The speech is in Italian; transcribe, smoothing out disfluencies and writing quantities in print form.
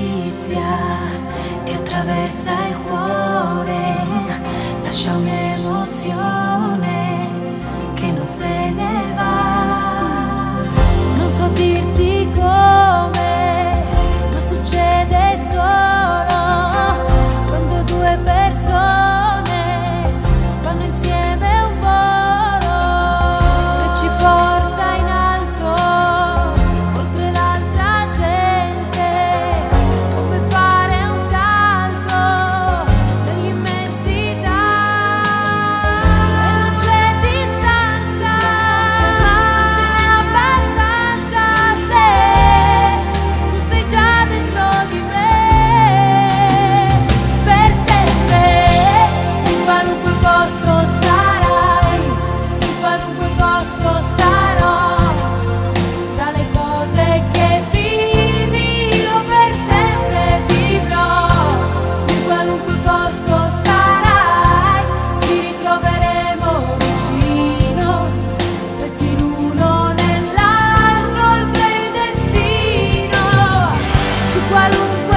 un'amicizia ti attraversa il cuore, lascia un'emozione che non se ne va. Non so dirti come, ma succede solo quando due persone fanno insieme un volo che ci porta in alto, oltre l'altra gente, come fare un salto nell'immensità. E non c'è distanza, ce n'è abbastanza se tu sei già dentro di me, per sempre. In qualunque posto sarai, in qualunque posto sarò, tra le cose che vivi io per sempre vivrò. In qualunque posto sarai, ci ritroveremo vicino, stretti l'uno nell'altro oltre il destino. Su qualunque